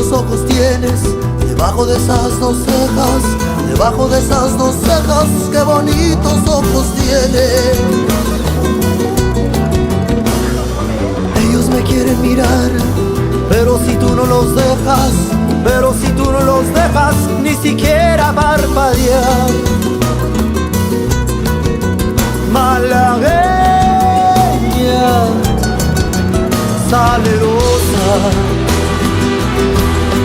bonitos ojos tienes, debajo de esas dos cejas, debajo de esas dos cejas, qué bonitos ojos tienes. Ellos me quieren mirar, pero si tú no los dejas, pero si tú no los dejas, ni siquiera parpadear. Malagueña, Salerosa,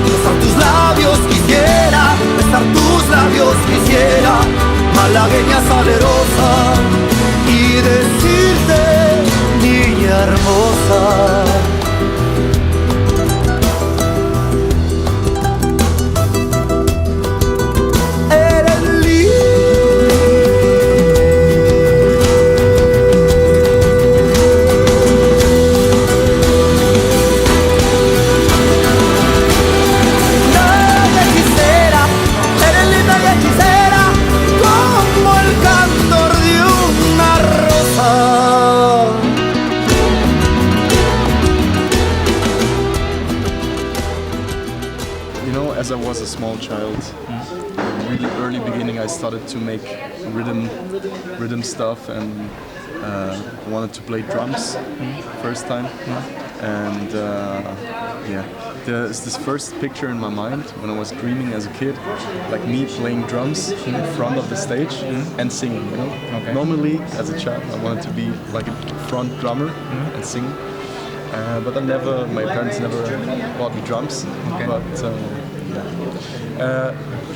besar tus labios quisiera, besar tus labios quisiera, malagueña salerosa, y decirte, niña hermosa. As I was a small child, really early beginning, I started to make rhythm stuff and wanted to play drums first time. And yeah, there's this first picture in my mind when I was dreaming as a kid, like me playing drums in front of the stage and singing. You know, normally as a child I wanted to be like a front drummer and sing. But my parents never bought me drums. But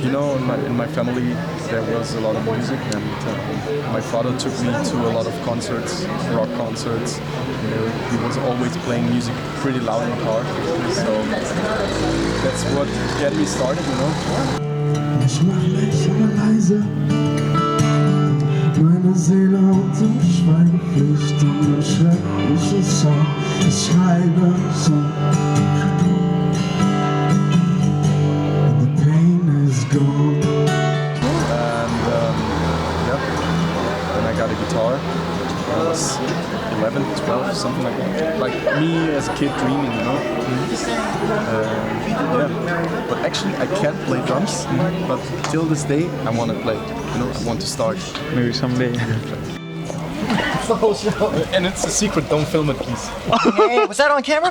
you know, in my family there was a lot of music, and my father took me to a lot of concerts, rock concerts. He was always playing music pretty loud in the car, so that's what got me started, you know. Meine Seele und im Schweigen fließt in der schreckliche Song. Ich schreibe so. The pain is gone. And yeah, then I got a guitar. I was 11, 12, something like that. Like me as a kid dreaming, you know. Yeah, but actually I can't play drums. But till this day I want to play. You know, I want to start. Maybe someday. And it's a secret. Don't film it, please. Hey, was that on camera?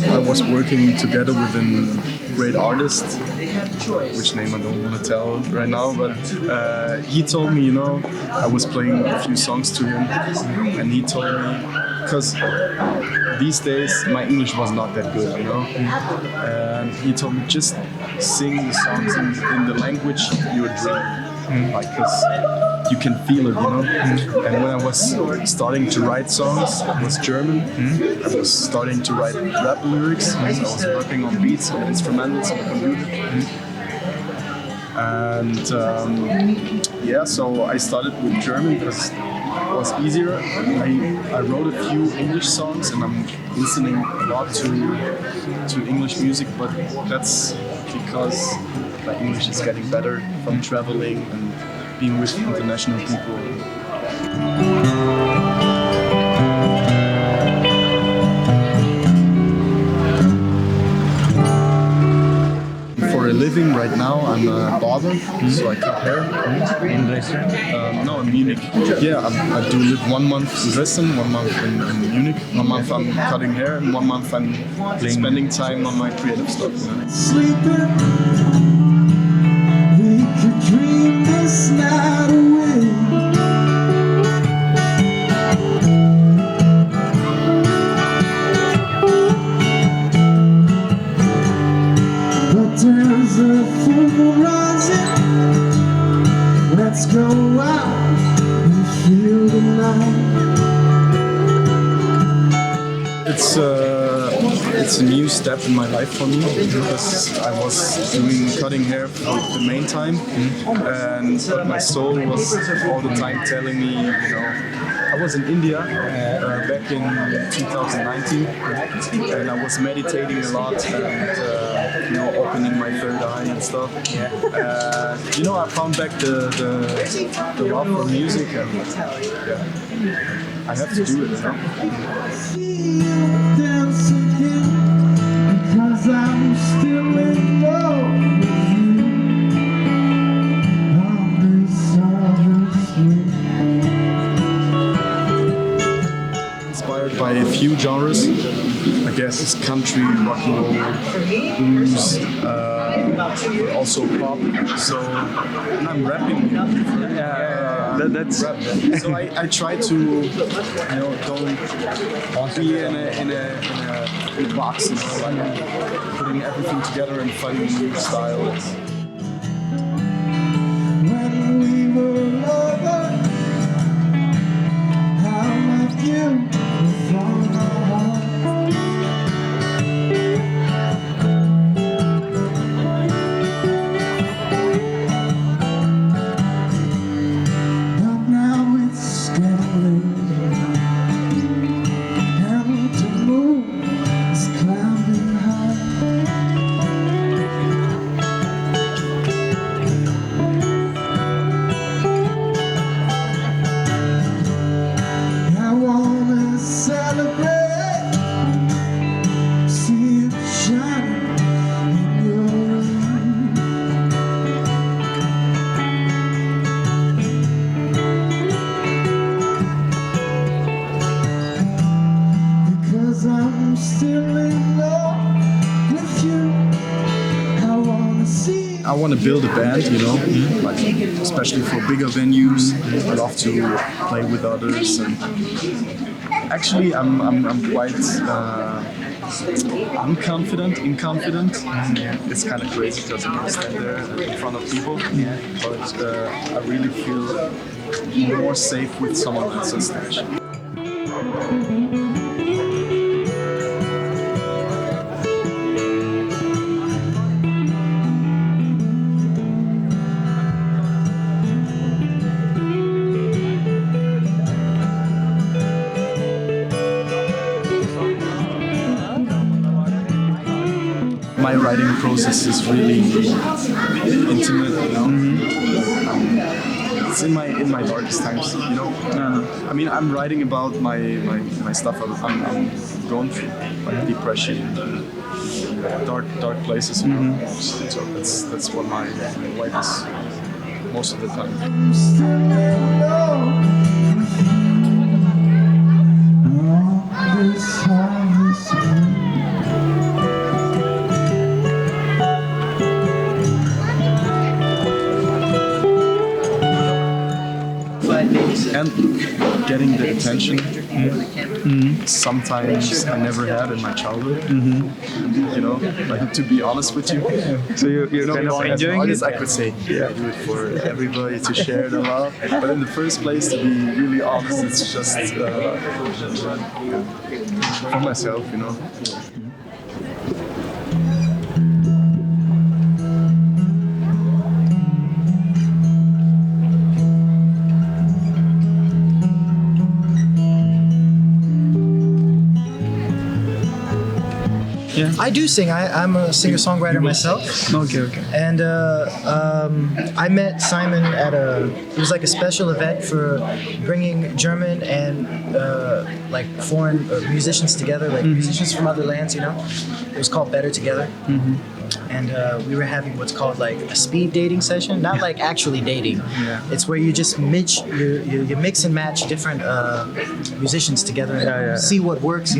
I was working together with a great artist, which name I don't want to tell right now, but he told me, you know, I was playing a few songs to him, and he told me, because these days my English was not that good, you know, and he told me just sing the songs in the language you're dreaming, like, because you can feel it, you know. And when I was starting to write songs, it was German. I was starting to write rap lyrics. I was working on beats and instrumentals on the computer. And yeah, so I started with German because it was easier. I wrote a few English songs, and I'm listening a lot to English music, but that's because my English is getting better from traveling and being with international people. For a living right now, I'm a barber, so I cut hair. In Dresden? No, in Munich. Yeah, I do live 1 month in Dresden, 1 month in Munich. 1 month I'm cutting hair, and 1 month I'm spending time on my creative stuff. Sleeping, we could dream this night away. But there's a full moon rising. Let's go out and feel the night. It's a new step in my life for me, because I was doing cutting hair for the main time, but my soul was all the time telling me, you know, I was in India back in 2019, and I was meditating a lot and opening my third eye and stuff. I found back the love for music, and I have to do it. Dancing because I'm still in love with you. On this other Inspired by a few genres, I guess it's country, rock and roll, blues, but also pop. So, and I'm rapping. That's Rap. So I try to, don't be in a box, like putting everything together and finding new styles. when we were lovers, how like you from my heart. But now it's getting late, and to move is climbing high. I wanna celebrate, see it shining in your eyes. Because I'm still in love with you. I wanna see. I want to build a band, like especially for bigger venues. I love to play with others, and actually, I'm quite inconfident. It's kind of crazy because I can stand there in front of people, but I really feel more safe with someone else on stage. My writing process is really intimate, It's in my darkest times, I mean, I'm writing about my stuff I'm going through, like depression, dark places, So that's what my life is most of the time. I'm still in love with you. On this harvest. And getting the attention sometimes I never had in my childhood. Like, to be honest with you. so you're kind of as an enjoying artist, it. I could say, I do it for everybody to share the love. But in the first place, to be really honest, it's just for myself, I do sing. I'm a singer-songwriter myself. Okay. And I met Simon at it was like a special event for bringing German and like foreign musicians together, like musicians from other lands, It was called Better Together. And we were having what's called like a speed dating session, not like actually dating. It's where you just you mix and match different musicians together and see what works,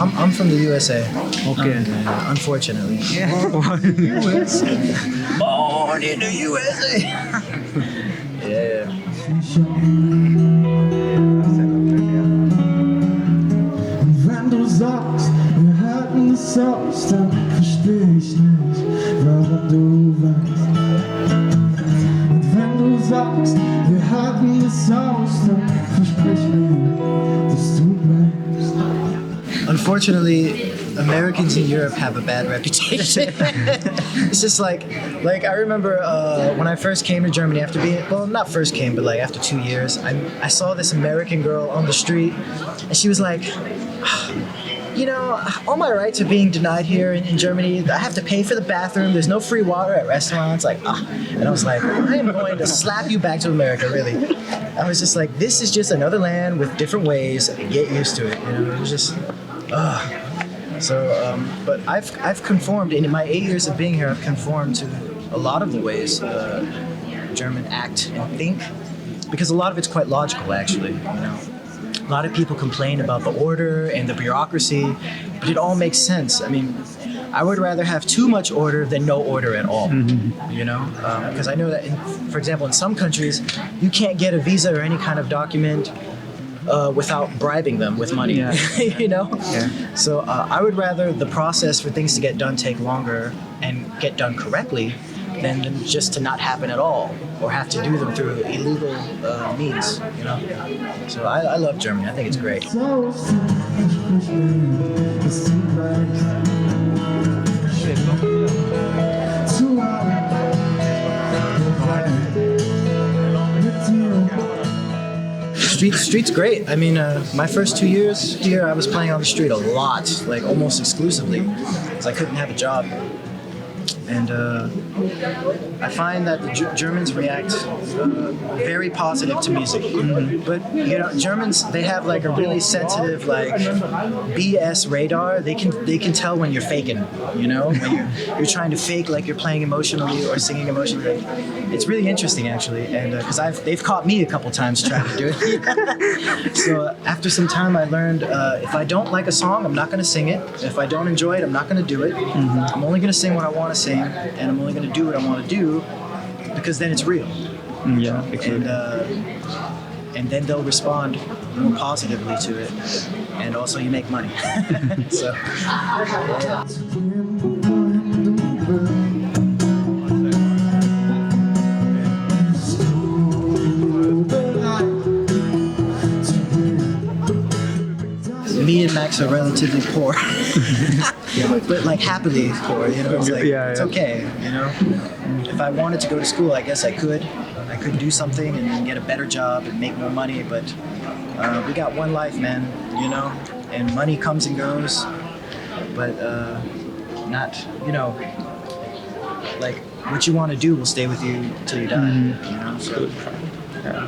I'm from the USA. Okay. Unfortunately. Born in the USA. Yeah. Wenn du sagst, wir hätten es sonst, dann versteh ich nicht, warum du weinst. Und wenn du sagst, wir hätten es sonst, dann versprich mir, unfortunately, Americans in Europe have a bad reputation. It's just like I remember when I first came to Germany after being, well, not first came, but like after 2 years, I saw this American girl on the street, and she was like, you know, all my rights are being denied here in Germany. I have to pay for the bathroom. There's no free water at restaurants. Like, and I was like, I am going to slap you back to America, really. I was just like, this is just another land with different ways. Get used to it. You know, it was just, So, but I've conformed, in my 8 years of being here, I've conformed to a lot of the ways German act and think, because a lot of it's quite logical, actually. You know, a lot of people complain about the order and the bureaucracy, but it all makes sense. I mean, I would rather have too much order than no order at all. You know, because I know that, for example, in some countries, you can't get a visa or any kind of document without bribing them with money. Yeah. You know? Yeah. So I would rather the process for things to get done take longer and get done correctly than just to not happen at all or have to do them through illegal means, you know? So I love Germany. I think it's great. So it's too bright. Too Street's great. I mean, my first 2 years here, I was playing on the street a lot, like almost exclusively, because I couldn't have a job. And I find that the Germans react very positive to music. But, you know, Germans, they have like a really sensitive, like, BS radar. They can tell when you're faking, you know? When you're trying to fake like you're playing emotionally or singing emotionally. It's really interesting, actually. And because they've caught me a couple times trying to do it. So after some time, I learned if I don't like a song, I'm not going to sing it. If I don't enjoy it, I'm not going to do it. I'm only going to sing what I want to sing, and I'm only going to do what I want to do, because then it's real. Yeah, exactly. And then they'll respond more positively to it, and also you make money. So, yeah. Me and Max are relatively poor, but like happily poor. You know, it's like it's okay. You know, if I wanted to go to school, I guess I could do something and then get a better job and make more money. But we got one life, man. You know, and money comes and goes, but not, you know, like what you want to do will stay with you till you die. You know, so. Yeah.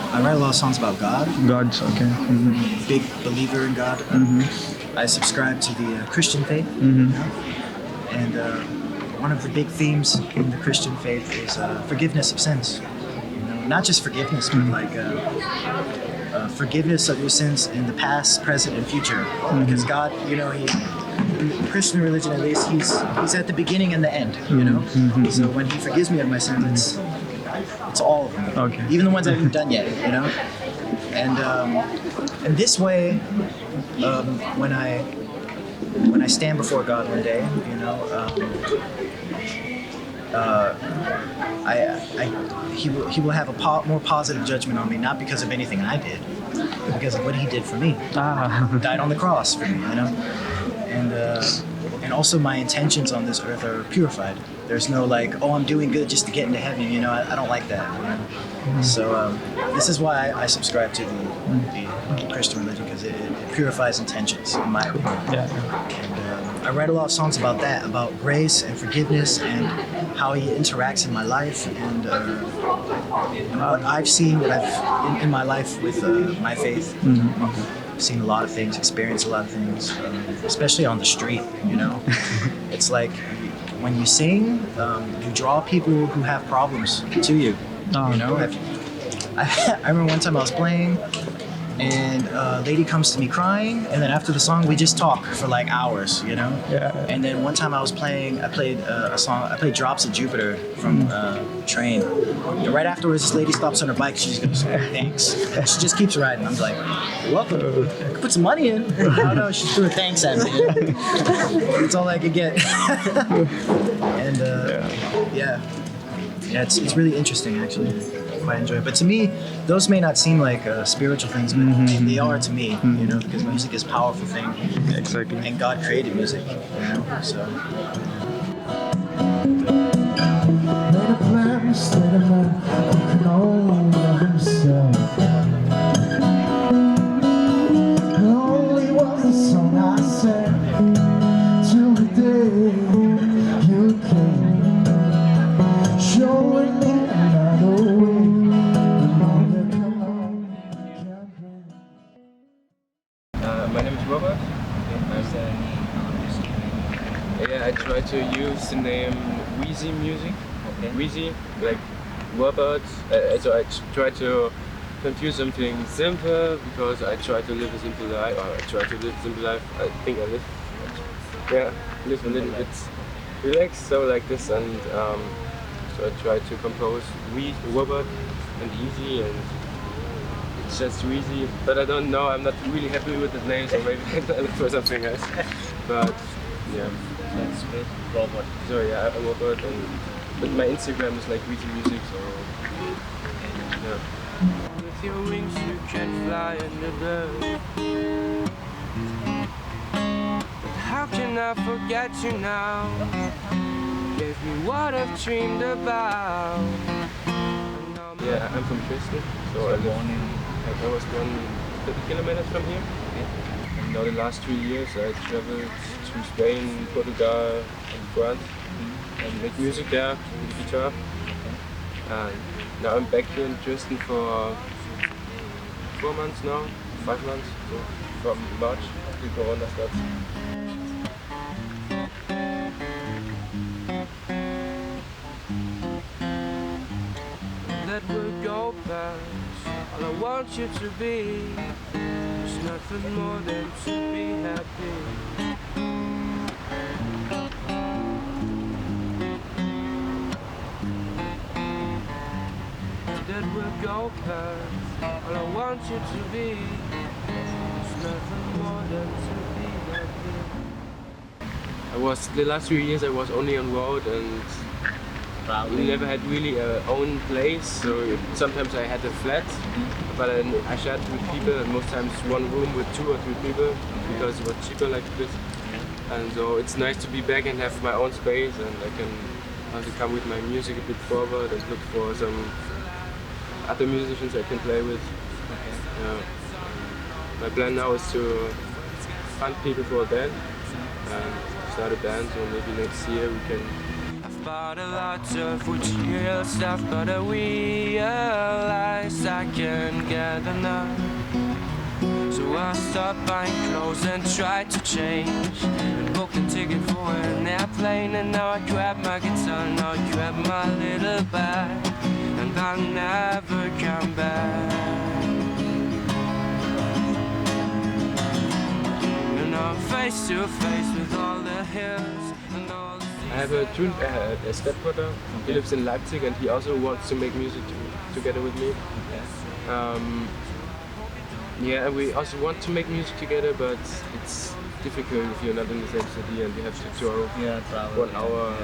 I write a lot of songs about God. God's okay. Big believer in God. I subscribe to the Christian faith. And one of the big themes in the Christian faith is forgiveness of sins. You know, not just forgiveness, but like forgiveness of your sins in the past, present, and future. Because God, you know, in the Christian religion at least, he's at the beginning and the end. You know, so when He forgives me of my sins, it's all of them. Okay. Even the ones I haven't done yet, you know? And this way, when I stand before God one day, you know, He will have a more positive judgment on me, not because of anything I did, but because of what He did for me. He died on the cross for me, you know? And also my intentions on this earth are purified. There's no like, oh, I'm doing good just to get into heaven, you know? I don't like that, you know? So this is why I subscribe to the Christian religion, because it purifies intentions, in my opinion. And I write a lot of songs about that, about grace and forgiveness and how He interacts in my life, and what I've seen in my life with my faith. I've seen a lot of things, experienced a lot of things, especially on the street, you know? It's like, when you sing, you draw people who have problems to you. You know, I remember one time I was playing, and a lady comes to me crying, and then after the song we just talk for like hours, you know. Yeah. And then one time I played a song. I played "Drops of Jupiter" from Train. And right afterwards, this lady stops on her bike. She just goes, "Thanks." And she just keeps riding. I'm like, "You're welcome. I could put some money in." I don't know. She threw a thanks at me. That's all I could get. And yeah, it's really interesting actually. I quite enjoy it. But to me, those may not seem like spiritual things, but they are to me, you know, because music is a powerful thing. Exactly. And God created music, you know, so. Made a plan, stayed a man who can own himself. Only was the song I sang till the day you came, showing me another way. My name is Robert. I try to use the name Reazy Music. Reazy, like Robert. So I try to confuse something simple because I try to live a simple life. Or I try to live a simple life. I think I live a little bit relaxed, so like this, and so I try to compose Robert and Easy, and it's just Reazy. But I don't know. I'm not really happy with the name, so maybe I look for something else. But yeah. That's good. Robot. So yeah, I'm Robert, but my Instagram is like Reazy Music, so yeah. With your wings you can fly in the dark. But how can I forget you now? Gave me what I've dreamed about. Yeah, I'm from Dresden, so I was born 30 kilometers from here. And now the last 3 years I traveled to Spain, Portugal and France and make music there with the guitar. And now I'm back here in Dresden for 4 months now, 5 months, so from March till Corona starts. That will go past, all I want you to be. There's nothing more than to be happy. That will go past, all I want you to be. There's nothing more than to be happy. The last 3 years I was only on road, and we never had really our own place, so sometimes I had a flat, but I shared with people, and most times one room with 2 or 3 people, because it was cheaper like this. And so it's nice to be back and have my own space, and I can also come with my music a bit forward and look for some other musicians I can play with. My plan now is to find people for a band and start a band, so maybe next year we can. Bought a lot of material stuff, but I realize I can't get enough. So I stopped buying clothes and tried to change, and booked a ticket for an airplane. And now I grab my guitar, now I grab my little bag, and I'll never come back. And I'm face to face with all the hills and all the I have a stepbrother. He lives in Leipzig, and he also wants to make music together with me. Yeah, we also want to make music together, but it's difficult if you're not in the same city and you have to drove 1 hour.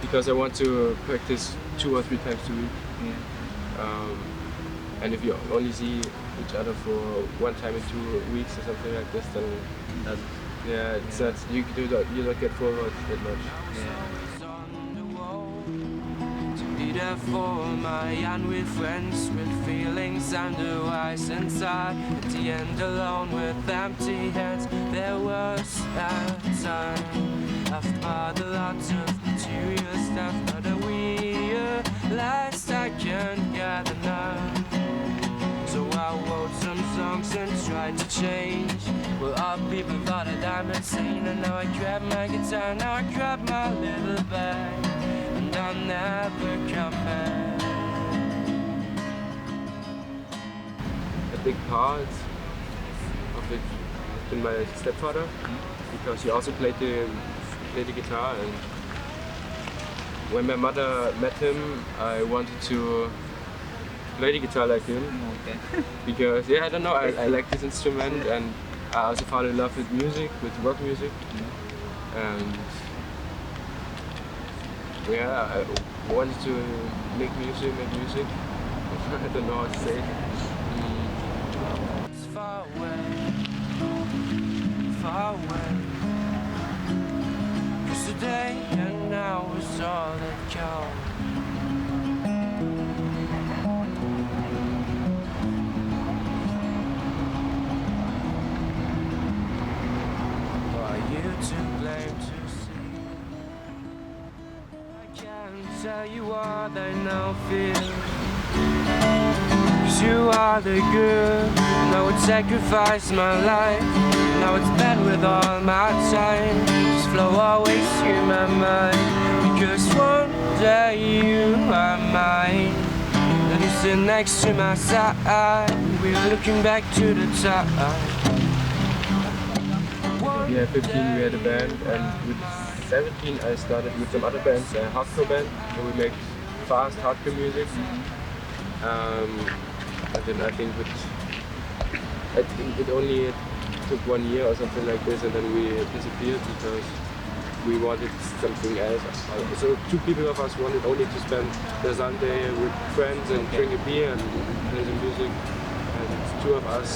Because I want to practice 2 or 3 times a week. And if you only see each other for 1 time in 2 weeks or something like this, then it's not, you don't get forward that much. Be there for my unreal friends with feelings under ice inside. At the end, alone with empty hands. There was a time I've bought a lot of material stuff, but I realized I can't get enough. So I wrote some songs and tried to change. Well, all people thought that I'm insane, and now I grab my guitar, now I grab my little bag, and I'll never come back. big part of it has been my stepfather, because he also played the guitar. And when my mother met him, I wanted to play the guitar like him. Okay. Because I don't know, I like this instrument, and I also fell in love with music, with rock music. And I wanted to make music. I don't know how to say it. It's far away. 'Cause today and now is all that counts. To blame to see, I can't tell you what I now feel, 'cause you are the good. I would sacrifice my life, now it's bad with all my time. Just flow always through my mind, because one day you are mine. Then you sit next to my side, we're looking back to the time. Yeah, 15 we had a band, and with 17 I started with some other bands, a hardcore band, where we make fast hardcore music. And then I think it only took 1 year or something like this, and then we disappeared because we wanted something else. So 2 people of us wanted only to spend the Sunday with friends and drink a beer and play some music, and 2 of us,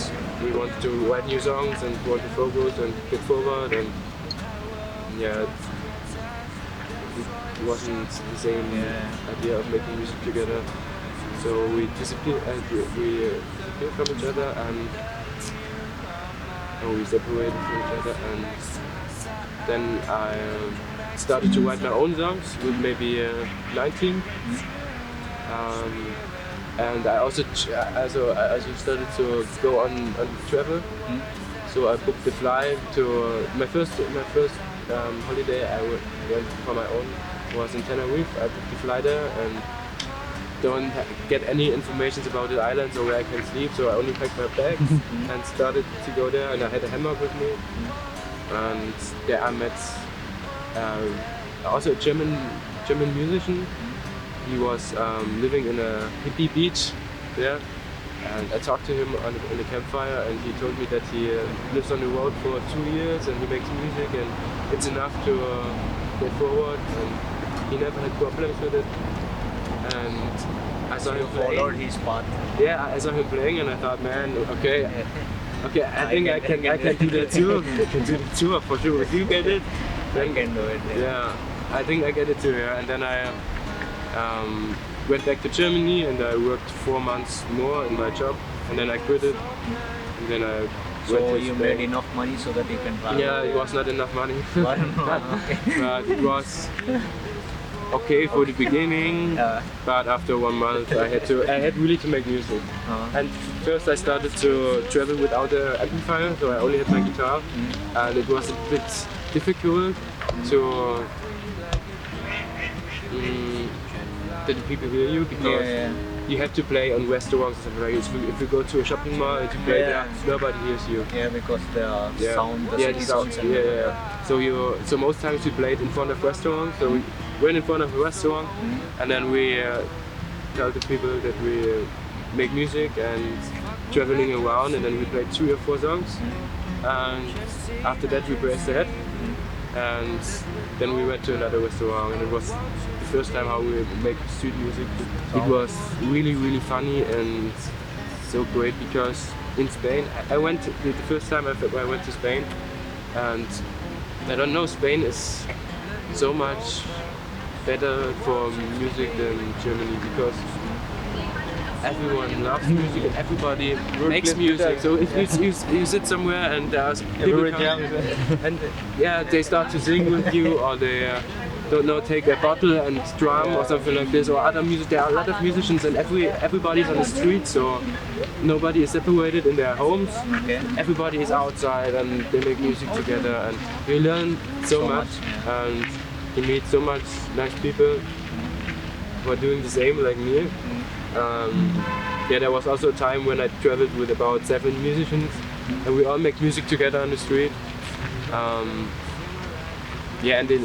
we wanted to write new songs and want to focus and get forward, and it wasn't the same idea of making music together. So we disappeared and we disappeared from each other, and we separated from each other, and then I started to write my own songs with maybe 19. And I also started to go on travel. So I booked the flight to my first holiday. I went for my own, was in Tenerife. I booked the flight there and don't get any information about the islands or where I can sleep. So I only packed my bags and started to go there. And I had a hammock with me. And there I met also a German musician. He was living in a hippie beach there, and I talked to him in the campfire, and he told me that he lives on the road for 2 years and he makes music, and it's enough to get forward, and he never had problems with it. And I saw him playing. Followed his path. Yeah, I saw him playing, and I thought, man, okay, I think I can do that too. I can do that too for sure. If you get it, then I can do it. Yeah, I think I get it too. Yeah. And then I went back to Germany, and I worked 4 months more in my job, and then I quit it. And then I went to you Spain. made enough money so that you can travel? Yeah, it was not enough money. Okay. But it was okay for the beginning. But after 1 month, I had really to make music. And first I started to travel without an amplifier, so I only had my guitar, and it was a bit difficult to that the people hear you, because you have to play on restaurants and stuff like that. If you go to a shopping mall and you play there, nobody hears you. Yeah, because the sound, the city sounds. So most times we played in front of restaurants. So we went in front of a restaurant, and then we tell the people that we make music and traveling around, and then we played 3 or 4 songs. And after that we pressed ahead, and then we went to another restaurant, and it was the first time how we make street music. It was really, really funny and so great, because in Spain, I went the first time I went to Spain, and I don't know, Spain is so much better for music than Germany, because everyone loves music and everybody makes music. So if you sit somewhere and there's people coming, and they start to sing with you, or they don't know, take a bottle and drum or something like this, or other music. There are a lot of musicians, and everybody's on the street, so nobody is separated in their homes. Everybody is outside and they make music together, and you learn so much, and you meet so much nice people who are doing the same like me. yeah, there was also a time when I traveled with about 7 musicians, and we all make music together on the street. Yeah, and then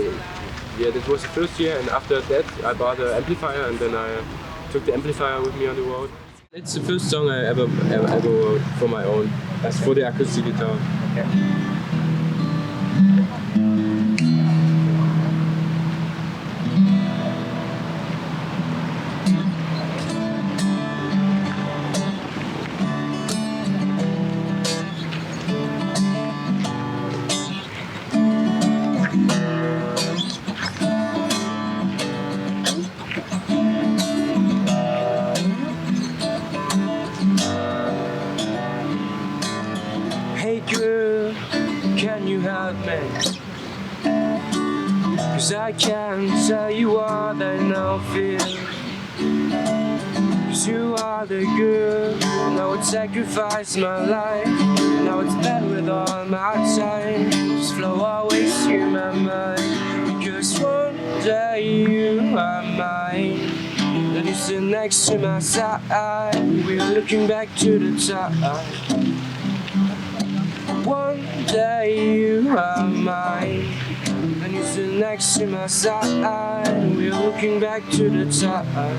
yeah, this was the first year, and after that I bought an amplifier, and then I took the amplifier with me on the road. It's the first song I ever wrote for my own, as for the acoustic guitar. Okay. Hey girl, can you help me? 'Cause I can't tell you what I now feel. 'Cause you are the girl, and I would sacrifice my life, and I would spend with all my time. Just flow always through my mind. Because one day you are mine. Then you sit next to my side. We're looking back to the time. One day you are mine. Then you sit next to my side. We're looking back to the time.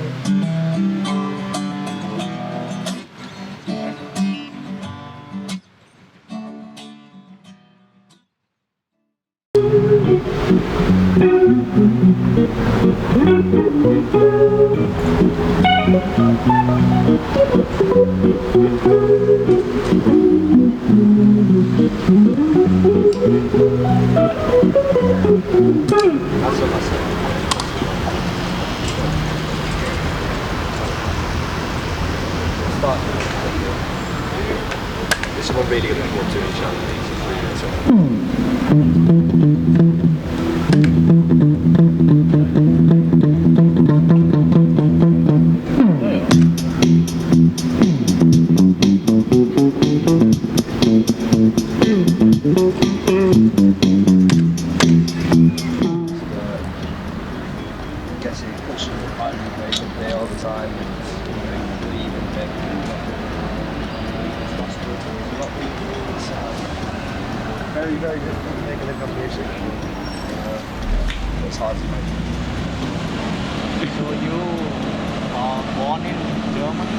This one really going to go to each other. Guessing pushing the final break up there all the time and leaving back. Very, very difficult to make a living on music. It's hard to make. So you are born in Germany?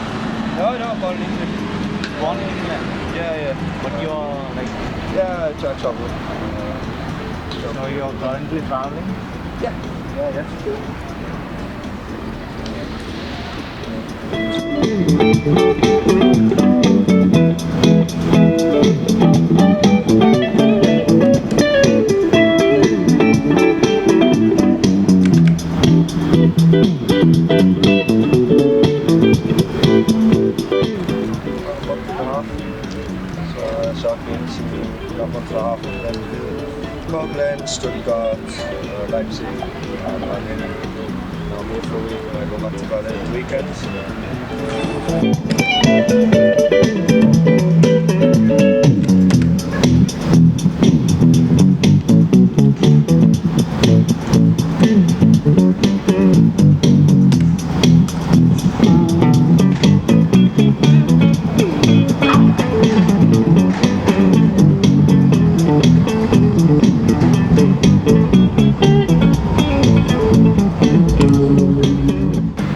No, born in England. Born in England? Yeah. But you are like... Yeah, I travel. So you are currently traveling? Yeah. Koblenz, Stuttgart, Leipzig, and Malaguena. I'm here for a week and I go back to Berlin on the weekends.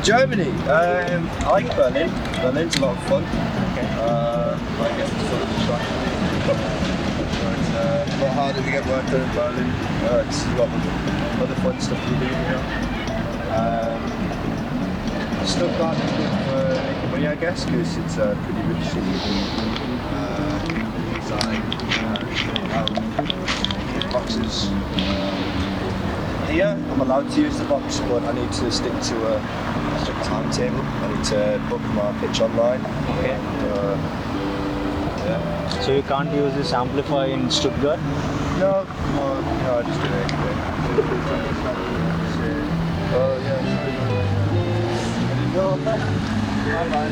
Germany, I like Berlin. Berlin's a lot of fun. I guess it's sort of distracting. It's a lot harder to get work done in Berlin. It's a lot of other fun stuff to do, you know. Stuttgart is good for making money, I guess, because it's a pretty rich city. Design, boxes. Here, I'm allowed to use the box, but I need to stick to a strict timetable. I need to book my pitch online. Okay. Yeah. So you can't use this amplifier in Stuttgart? No, I just do it anyway. Oh yeah. Bye bye.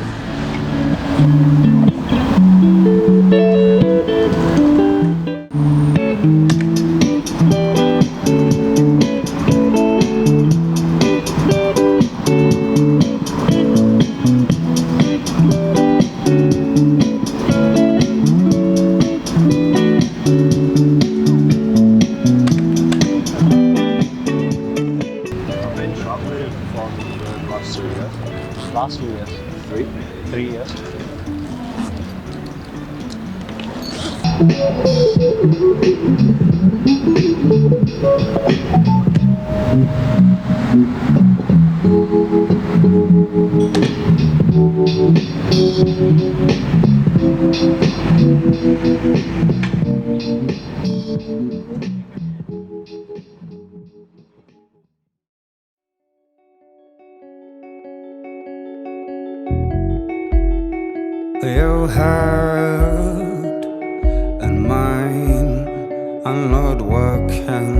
Last 2 years. 3 years. Your heart and mine are not working.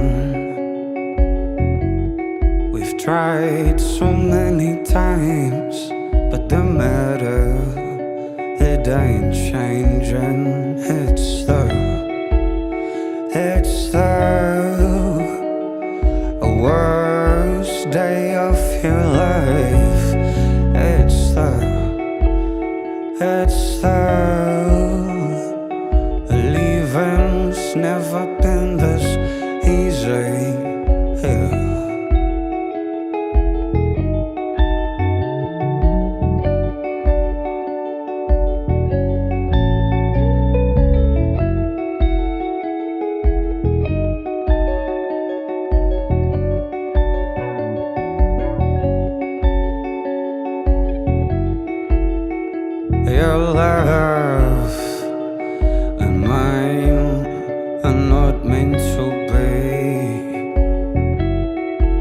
We've tried so many times, but the matter, it ain't changing. It's the worst day of your life. It's the leaving's never been this easy. Yeah. Your love and mine are not meant to be.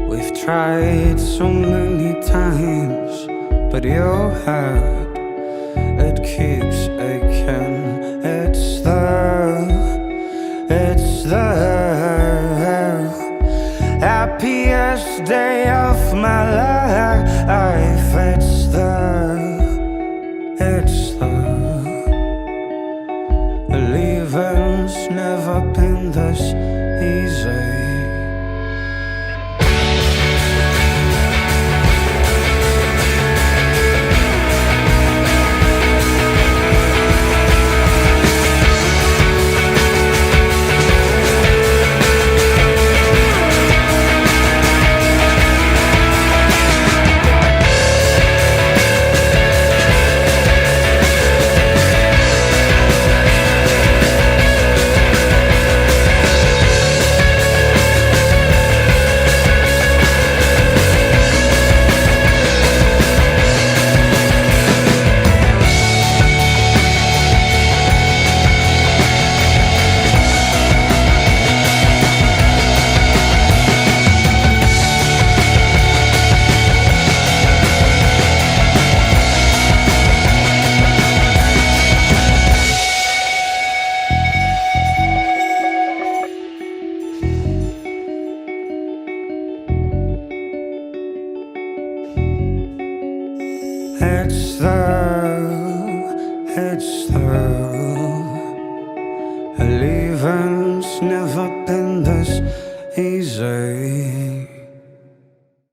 We've tried so many times, but your heart, it keeps aching. It's the happiest day of my life. It's the leaving's never been this easy. It's the leaving's never been this easy.